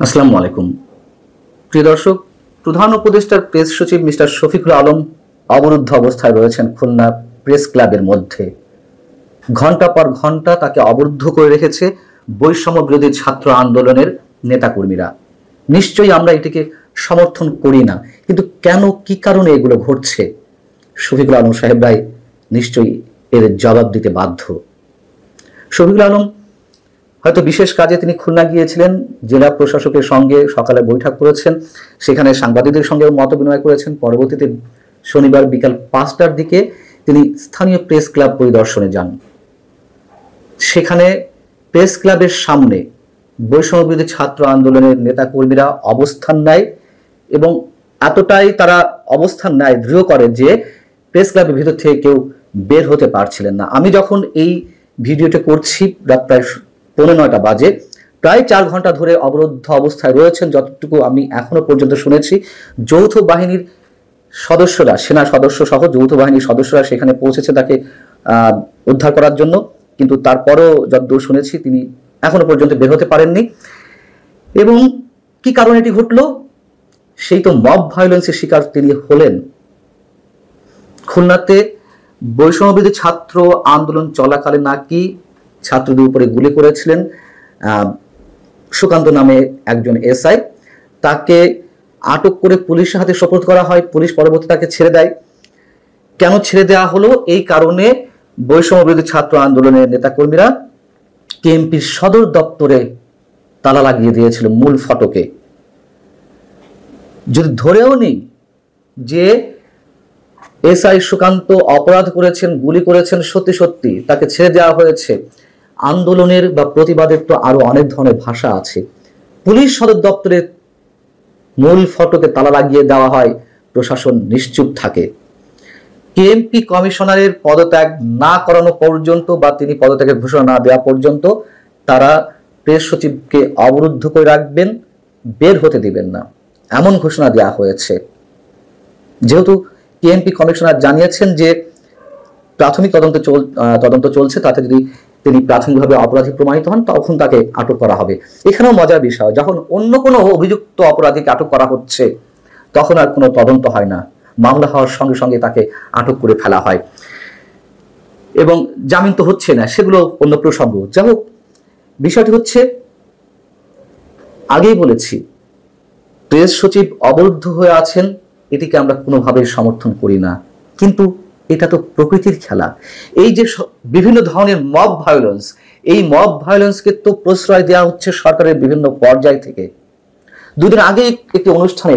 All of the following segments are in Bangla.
আসসালামু আলাইকুম প্রিয় দর্শক। প্রধান উপদেষ্টার প্রেস সচিব মিস্টার শফিকুল আলম অবরুদ্ধ অবস্থায় রয়েছেন খুলনা প্রেস ক্লাবের মধ্যে। ঘন্টা পর ঘন্টা তাকে অবরুদ্ধ করে রেখেছে বৈষম্য বিরোধী ছাত্র আন্দোলনের নেতাকর্মীরা। নিশ্চয়ই আমরা এটিকে সমর্থন করি না, কিন্তু কেন, কি কারণে এগুলো ঘটছে, শফিকুল আলম সাহেবরাই নিশ্চয়ই এর জবাব দিতে বাধ্য। শফিকুল আলম হয়তো বিশেষ কাজে তিনি খুলনা গিয়েছিলেন, জেলা প্রশাসকের সঙ্গে সকালে বৈঠক করেছেন, সেখানে সাংবাদিকদের সঙ্গে মত বিনিময় করেছেন। পরবর্তীতে শনিবার বিকাল 5টার দিকে তিনি স্থানীয় প্রেস ক্লাব পরিদর্শনে যান। সেখানে প্রেস ক্লাবের সামনে বৈষম্য বিরোধী ছাত্র আন্দোলনের নেতাকর্মীরা অবস্থান নেয় এবং এতটাই তারা অবস্থান নেয়, দৃঢ় করে যে প্রেস ক্লাবের ভিতর থেকে কেউ বের হতে পারছিলেন না। আমি যখন এই ভিডিওটা করছি রাত প্রায় 9:15 বাজে, প্রায় 4 ঘন্টা ধরে অবরুদ্ধ অবস্থায় রয়েছেন। যতটুকু আমি এখনো পর্যন্ত শুনেছি, যৌথ বাহিনীর সদস্যরা, সেনা সদস্য সহ যৌথ বাহিনীর সদস্যরা সেখানে পৌঁছেছে তাকে উদ্ধার করার জন্য, কিন্তু তারপরও যতদূর শুনেছি তিনি এখনো পর্যন্ত বের হতে পারেননি। এবং কি কারণে এটি ঘটলো, সেই তো মব ভায়োলেন্সের শিকার তিনি হলেন। খুলনাতে বৈষম্য বিরোধী ছাত্র আন্দোলন চলাকালে নাকি ছাত্রদের উপরে গুলি করেছিলেন সুকান্ত নামে একজন এসআই। তাকে আটক করে পুলিশের হাতে সোপর্দ করা হয়, পুলিশ পরবর্তী তাকে ছেড়ে দেয়। কেন ছেড়ে দেওয়া হলো, এই কারণে বৈষম্য বিরোধী ছাত্র আন্দোলনের নেতাকর্মীরা কেএমপির সদর দপ্তরে তালা লাগিয়ে দিয়েছিল মূল ফটকে। যদি ধরেও নেই যে এসআই সুকান্ত অপরাধ করেছেন, গুলি করেছেন, সত্যি সত্যি তাকে ছেড়ে দেওয়া হয়েছে, আন্দোলনের বা প্রতিবাদের তো আরো অনেক ধরনের ভাষা আছে। পুলিশ সদর দপ্তরের মূল ফটকে তালা লাগিয়ে দেওয়া হয়, প্রশাসন নিশ্চুপ থাকে। কেএমপি কমিশনারের পদত্যাগ না করানো পর্যন্ত বা তিনি পদত্যাগের ঘোষণা না দেওয়া পর্যন্ত তারা প্রেস সচিবকে অবরুদ্ধ করে রাখবেন, বের হতে দিবেন না, এমন ঘোষণা দেওয়া হয়েছে। যেহেতু কেএমপি কমিশনার জানিয়েছেন যে প্রাথমিক তদন্ত চলছে, তাতে যদি তিনি প্রাথমিকভাবে অপরাধী প্রমাণিত হন তখন তাকে আটক করা হবে। এখানেও মজার বিষয়, যখন অন্য কোনো অভিযুক্ত অপরাধীকে আটক করা হচ্ছে তখন আর কোনো তদন্ত হয় না, মামলা হওয়ার সঙ্গে সঙ্গে তাকে আটক করে ফেলা হয় এবং জামিন তো হচ্ছে না, সেগুলো অন্য প্রসঙ্গ। যাই হোক, বিষয়টি হচ্ছে, আগেই বলেছি প্রেস সচিব অবরুদ্ধ হয়ে আছেন, এটিকে আমরা কোনোভাবেই সমর্থন করি না, কিন্তু এটা তো প্রকৃতির খেলা। এই যে বিভিন্ন ধরনের মব ভায়োলেন্স, এই মব ভায়োলেন্সকে তো প্রশ্রয় দেওয়া হচ্ছে সরকারের বিভিন্ন পর্যায় থেকে। দুদিন আগে একটি অনুষ্ঠানে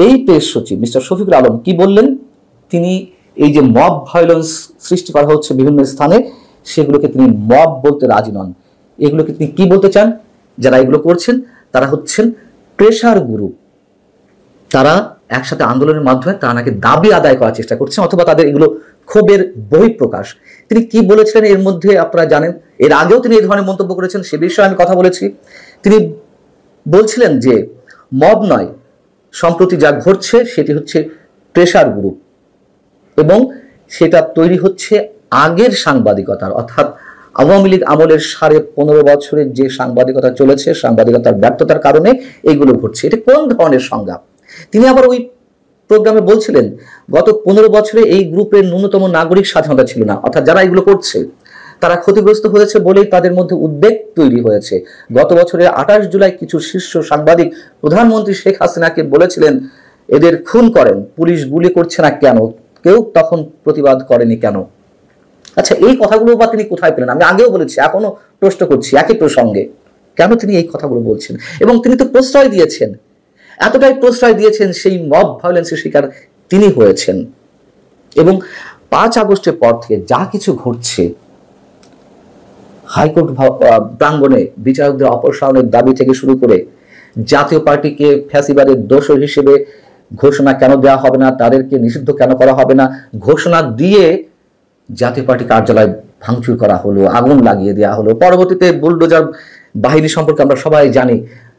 এই প্রেস সচিব মিস্টার শফিকুল আলম কি বললেন, তিনি এই যে মব ভায়োলেন্স সৃষ্টি করা হচ্ছে বিভিন্ন স্থানে, সেগুলোকে তিনি মব বলতে রাজি নন। এগুলোকে তিনি কি বলতে চান, যারা এগুলো করছেন তারা হচ্ছেন প্রেসার গ্রুপ, তারা একসাথে আন্দোলনের মাধ্যমে তারা নাকি দাবি আদায় করার চেষ্টা করছেন, অথবা তাদের এগুলো ক্ষোভের বহিঃপ্রকাশ। তিনি কি বলেছিলেন এর মধ্যে আপনারা জানেন, এর আগেও তিনি এই ধরনের মন্তব্য করেছেন, সে বিষয়ে আমি কথা বলেছি। তিনি বলছিলেন যে মব নয়, সম্প্রতি যা ঘটছে সেটি হচ্ছে প্রেসার গ্রুপ, এবং সেটা তৈরি হচ্ছে আগের সাংবাদিকতার, অর্থাৎ আওয়ামী লীগ আমলের 15.5 বছরের যে সাংবাদিকতা চলেছে, সাংবাদিকতার ব্যর্থতার কারণে এইগুলো ঘটছে। এটা কোন ধরনের সংজ্ঞা? তিনি আবার ওই প্রোগ্রামে বলছিলেন গত 15 বছরে এই গ্রুপের ন্যূনতম নাগরিক স্বাধীনতা ছিল না, অর্থাৎ যারা এগুলো করছে তারা ক্ষতিগ্রস্ত হয়েছে বলেই তাদের মধ্যে উদ্বেগ তৈরি হয়েছে। গত বছরের 28 জুলাই কিছু শীর্ষ সাংবাদিক প্রধানমন্ত্রী শেখ হাসিনাকে বলেছিলেন এদের খুন করেন, পুলিশ গুলি করছে না কেন, কেউ তখন প্রতিবাদ করেনি কেন? আচ্ছা, এই কথাগুলো বা তিনি কোথায় পেলেন? আমি আগেও বলেছি, এখনো প্রশ্ন করছি একই প্রসঙ্গে, কেন তিনি এই কথাগুলো বলছেন? এবং তিনি তো প্রশ্রয় দিয়েছেন, এতটাই প্রশ্রয় দিয়েছেন, সেই মব ভায়োলেন্সের শিকার তিনি হয়েছেন। এবং 5 আগস্টের পর থেকে যা কিছু ঘটছে, হাইকোর্ট প্রাঙ্গণে বিচারকদের অপসারণের দাবি থেকে শুরু করে জাতীয় পার্টিকে ফ্যাসিবাদের দোষর হিসেবে ঘোষণা কেন দেওয়া হবে না, তাদেরকে নিষিদ্ধ কেন করা হবে না, ঘোষণা দিয়ে জাতীয় পার্টি কার্যালয় ভাঙচুর করা হলো, আগুন লাগিয়ে দেওয়া হলো। পরবর্তীতে বুলডোজার বাহিনী সম্পর্কে আমরা সবাই জানি,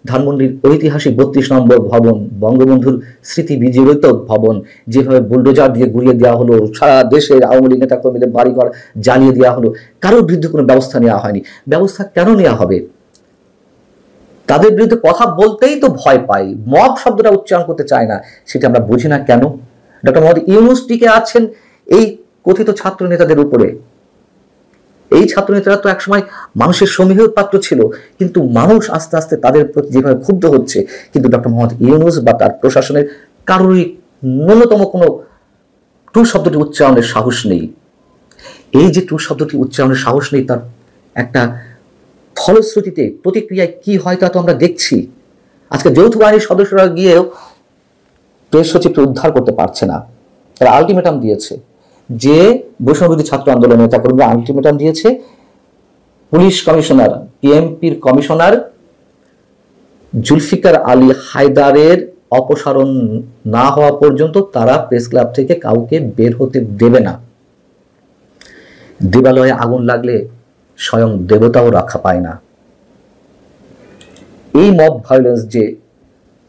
ধানমন্ডির ঐতিহাসিক 32 নম্বর ভবন, বঙ্গবন্ধুর স্মৃতি বিজড়িত ভবন, যেভাবে বুলডোজার দিয়ে গুড়িয়ে দেওয়া হলো, সারা দেশের আওয়ামী লীগ নেতা কর্মীদের বাড়িঘর জ্বালিয়ে দেওয়া হলো, কারোর বিরুদ্ধে কোনো ব্যবস্থা নেওয়া হয়নি। ব্যবস্থা কেন নেওয়া হবে? তাদের বিরুদ্ধে কথা বলতেই তো ভয় পাই, মব শব্দটা উচ্চারণ করতে চায় না, সেটা আমরা বুঝি না কেন? ডক্টর মোহাম্মদ ইউনূস টিকে আছেন এই কথিত ছাত্র নেতাদের উপরে। এই ছাত্র নেতারা তো একসময় মানুষের সমীহের পাত্র ছিল, কিন্তু মানুষ আস্তে আস্তে তাদের প্রতি যেভাবে ক্ষুব্ধ হচ্ছে, কিন্তু ডক্টর মোহাম্মদ ইউনূস বা তার প্রশাসনের কারোরই ন্যূনতম কোনো টু শব্দটি উচ্চারণের সাহস নেই। এই যে টু শব্দটি উচ্চারণের সাহস নেই, তার একটা ফলশ্রুতিতে প্রতিক্রিয়ায় কি হয় তা তো আমরা দেখছি। আজকে যৌথ বাহিনীর সদস্যরা গিয়েও প্রেস সচিবকে উদ্ধার করতে পারছে না। তারা আলটিমেটাম দিয়েছে, যে বৈষম্যবিরোধী ছাত্র আন্দোলন নেতাকর্মীরা আলটিমেটাম দিয়েছে, পুলিশ কমিশনার, পিএমপির কমিশনার জুলফিকার আলী হায়দারের অপসারণ না হওয়া পর্যন্ত তারা প্রেস ক্লাব থেকে কাউকে বের হতে দেবে না। দেবালয়ে আগুন লাগলে স্বয়ং দেবতাও রক্ষা পায় না। এই মব ভায়োলেন্স যে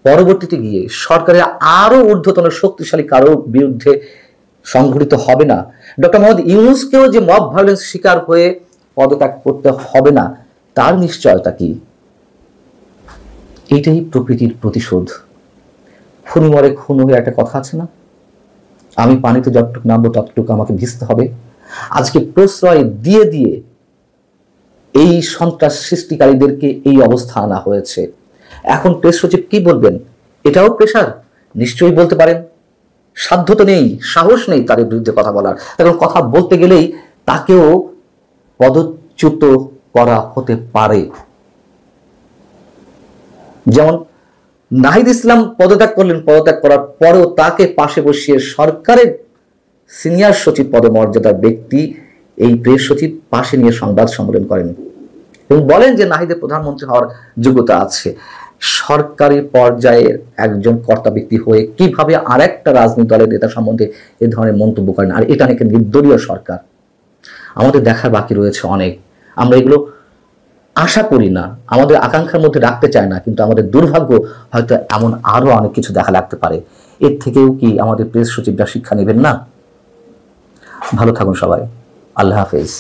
পরবর্তীতে গিয়ে সরকারের আরো ঊর্ধ্বতন শক্তিশালী কারো বিরুদ্ধে সংঘটিত হবে না, ডক্টর মোহাম্মদ ইউনূসকেও যে মব ভায়োলেন্স শিকার হয়ে পদত্যাগ করতে হবে না, তার নিশ্চয়তা কি? এটাই প্রকৃতির প্রতিশোধ। খুনি মরে খুন হয়ে একটা কথা আছে না, আমি পানিতে যতটুকু নামবো ততটুকু আমাকে ভিজতে হবে। আজকে প্রশ্রয় দিয়ে দিয়ে এই সন্ত্রাস সৃষ্টিকারীদেরকে এই অবস্থা আনা হয়েছে। এখন প্রেস সচিব কি বলবেন? এটাও প্রেশার? নিশ্চয়ই বলতে পারেন। সাধ্য তো নেই, সাহস নেই তাদের বিরুদ্ধে কথা বলার। এখন কথা বলতে গেলেই তাকেও পদচ্যুত করা হতে পারে। যেমন নাহিদ ইসলাম পদত্যাগ করলেন, পদত্যাগ করার পরেও তাকে পাশে বসিয়ে সরকারের সিনিয়র সচিব পদমর্যাদার ব্যক্তি এই প্রেস সচিব পাশে নিয়ে সংবাদ সম্মেলন করেন এবং বলেন যে নাহিদের প্রধানমন্ত্রী হওয়ার যোগ্যতা আছে। সরকারি পর্যায়ের একজন কর্তা ব্যক্তি হয়ে কিভাবে আরেকটা রাজনৈতিক দলের নেতা সম্বন্ধে এ ধরনের মন্তব্য করেন? আর এটা নাকি নির্দলীয় সরকার। আমাদের দেখার বাকি রয়েছে অনেক। আমরা এগুলো আশা করি না, আমাদের আকাঙ্ক্ষার মধ্যে রাখতে চায় না, কিন্তু আমাদের দুর্ভাগ্য হয়তো এমন আরো অনেক কিছু দেখা লাগতে পারে। এর থেকেও কি আমাদের প্রেস সচিবরা শিক্ষা নেবেন না? ভালো থাকুন সবাই, আল্লাহ হাফেজ।